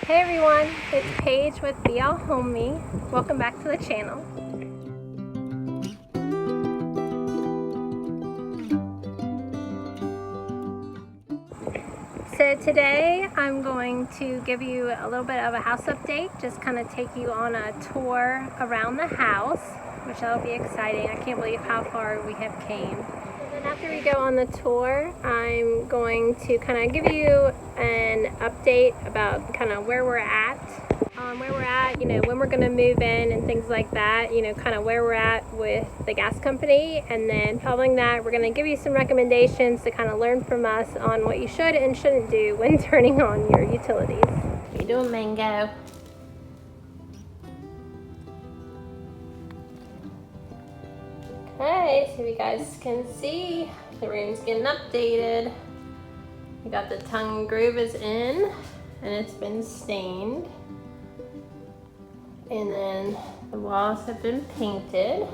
Hey everyone, it's Paige with Be All Home Me. Welcome back to the channel. So today I'm going to give you a little bit of a house update, just kind of take you on a tour around the house, which that'll be exciting. I can't believe how far we have came. And then after we go on the tour, I'm going to kind of give you an update about kind of where we're at, you know, when we're going to move in and things like that, you know, kind of where we're at with the gas company. And then following that, we're going to give you some recommendations to kind of learn from us on what you should and shouldn't do when turning on your utilities. How you doing, Mango? Okay, so you guys can see the room's getting updated. We got the tongue groove is in and it's been stained. And then the walls have been painted.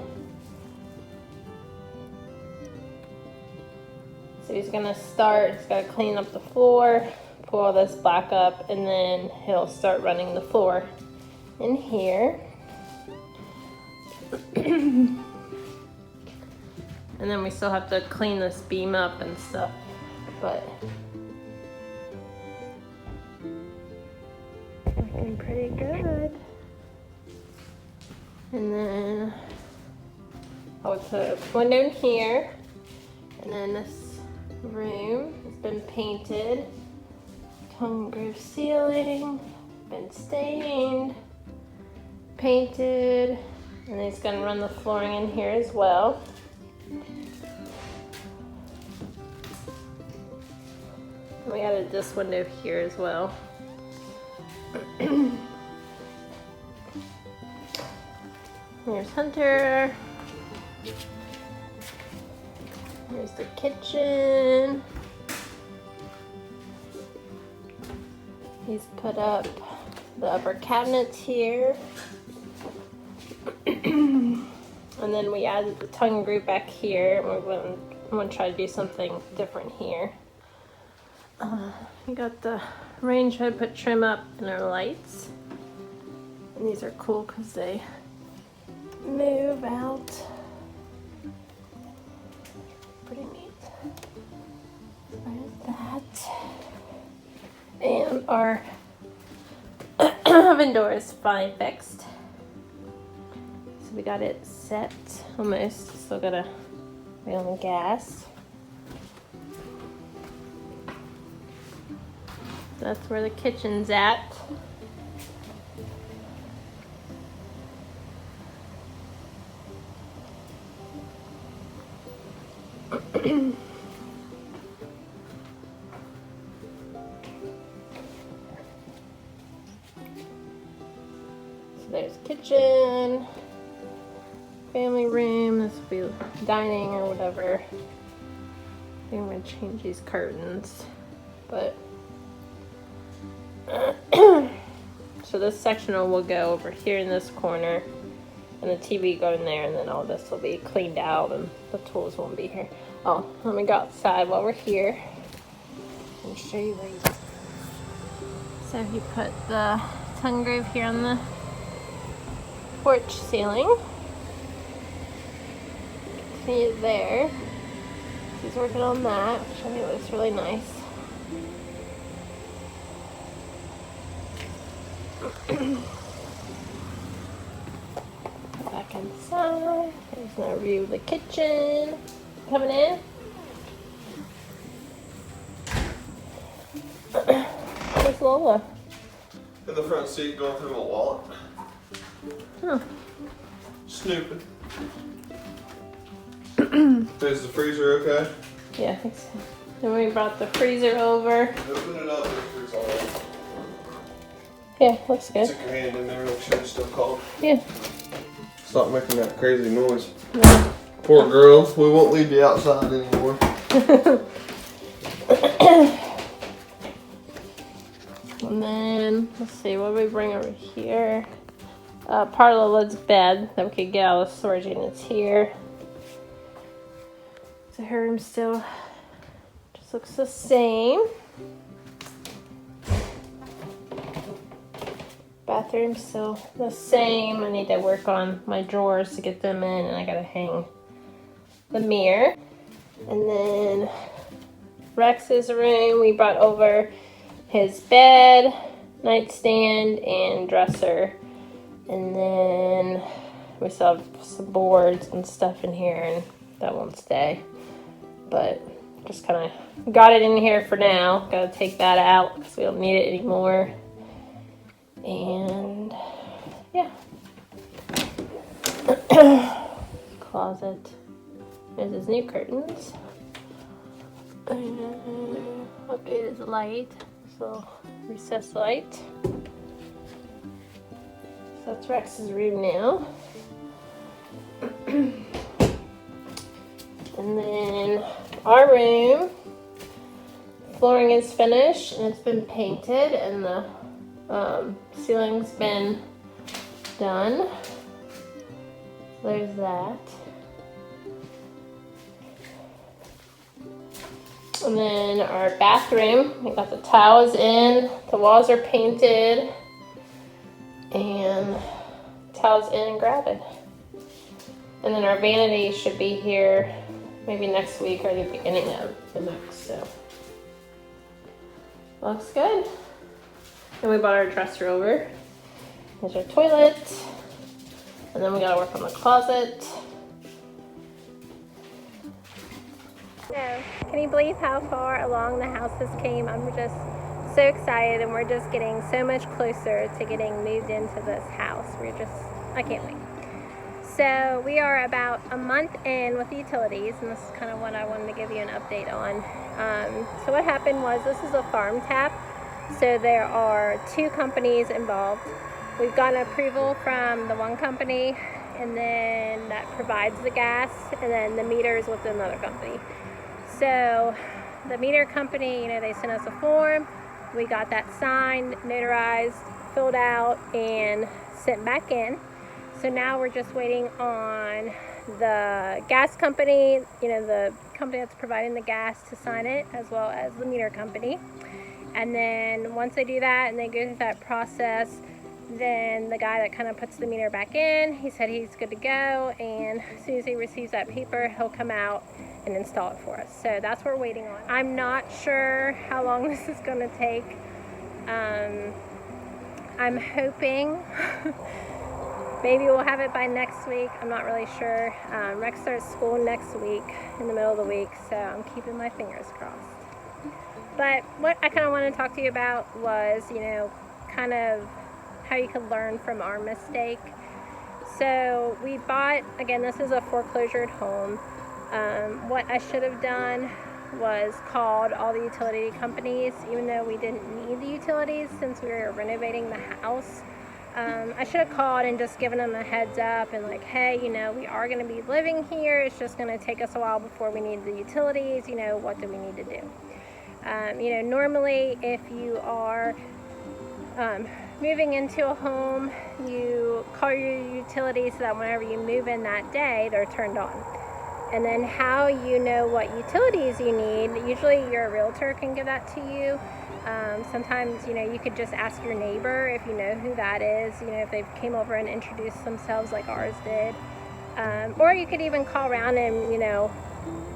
So he's gonna clean up the floor, pull all this black up, and then he'll start running the floor in here. And then we still have to clean this beam up and stuff, but looking pretty good. And then I'll put a window in here, and then this room has been painted, tongue groove ceiling, been stained, painted, and he's gonna run the flooring in here as well. We added this window here as well. Here's Hunter. Here's the kitchen. He's put up the upper cabinets here. And then we added the tongue groove back here. I'm going to try to do something different here. We got the range hood, put trim up, and our lights. And these are cool because they move out. Pretty neat. There's that. And our oven door is fine fixed. So we got it set almost. Still gotta wait on the gas. That's where the kitchen's at. So there's kitchen, family room, this will be dining or whatever. I think I'm gonna change these curtains, but so this sectional will go over here in this corner, and the TV go in there, and then all this will be cleaned out and the tools won't be here. Oh, let me go outside while we're here and show you where you go. So he put the tongue groove here on the porch ceiling. See it there. He's working on that, which I think looks really nice. Back inside. There's no view of the kitchen. Coming in. Where's Lola? In the front seat, going through my wallet. Huh. Snooping. Is the freezer okay? Yeah, I think so. Then we brought the freezer over. Open it up if it's all right. Yeah, looks good. Stick your hand in there, make sure it's still cold. Yeah. Stop making that crazy noise. Yeah. Poor girl, we won't leave you outside anymore. And then, let's see, what do we bring over here? Part of Lola's bed that we could get all the storage units here. So her room still just looks the same. Bathroom's still the same. I need to work on my drawers to get them in, and I gotta hang the mirror. And then Rex's room, we brought over his bed, nightstand, and dresser. And then we still have some boards and stuff in here, and that won't stay. But just kind of got it in here for now. Gotta take that out because we don't need it anymore. And yeah. Closet. There's his new curtains. And updated the light. So recessed light. So that's Rex's room now. And then our room, flooring is finished and it's been painted, and the ceiling's been done. There's that. And then our bathroom, we got the towels in, the walls are painted, and towels in and gravted. And then our vanity should be here maybe next week or the beginning of the next, so. Looks good. And we bought our dresser over. Here's our toilet. And then we gotta work on the closet. So, can you believe how far along the house this came? I'm just so excited, and we're just getting so much closer to getting moved into this house. I can't wait. So we are about a month in with the utilities, and this is kind of what I wanted to give you an update on. So what happened was, this is a farm tap, so there are 2 companies involved. We've gotten approval from the one company, and then that provides the gas, and then the meters with another company. So the meter company, they sent us a form. We got that signed, notarized, filled out, and sent back in. So now we're just waiting on the gas company, the company that's providing the gas, to sign it, as well as the meter company. And then once they do that and they go through that process, then the guy that kind of puts the meter back in, he said he's good to go, and as soon as he receives that paper, he'll come out and install it for us. So that's what we're waiting on. I'm not sure how long this is going to take. I'm hoping maybe we'll have it by next week. I'm not really sure. Rex starts school next week, in the middle of the week, so I'm keeping my fingers crossed. But what I kind of want to talk to you about was, kind of how you can learn from our mistake. So we bought, again, this is a foreclosured home. What I should have done was called all the utility companies, even though we didn't need the utilities since we were renovating the house. I should have called and just given them a heads up and like, hey, we are going to be living here. It's just going to take us a while before we need the utilities. What do we need to do? Normally if you are moving into a home, you call your utilities so that whenever you move in that day, they're turned on. And then how you know what utilities you need, usually your realtor can give that to you. Sometimes, you could just ask your neighbor if you know who that is, if they came over and introduced themselves like ours did. Or you could even call around and,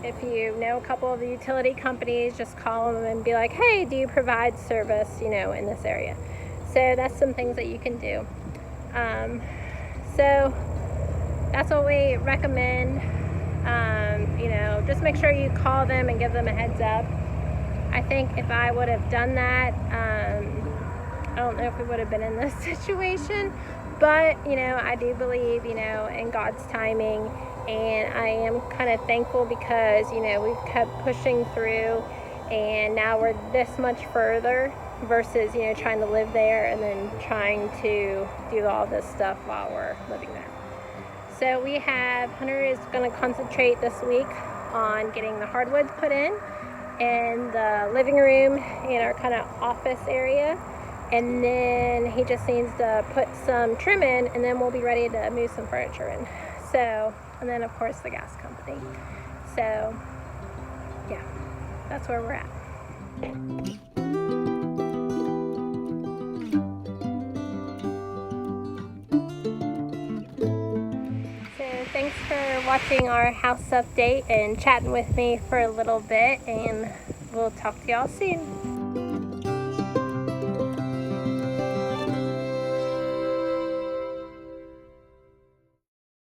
if you know a couple of the utility companies, just call them and be like, hey, do you provide service, in this area? So that's some things that you can do. So that's what we recommend. Just make sure you call them and give them a heads up. I think if I would have done that, I don't know if we would have been in this situation, but, I do believe, in God's timing, and I am kind of thankful because, we've kept pushing through, and now we're this much further versus, trying to live there and then trying to do all this stuff while we're living there. So Hunter is going to concentrate this week on getting the hardwoods put in the living room and our kind of office area, and then he just needs to put some trim in, and then we'll be ready to move some furniture in. So, and then of course the gas company. So yeah, that's that's where we're at. thanks for watching our house update and chatting with me for a little bit, and we'll talk to y'all soon.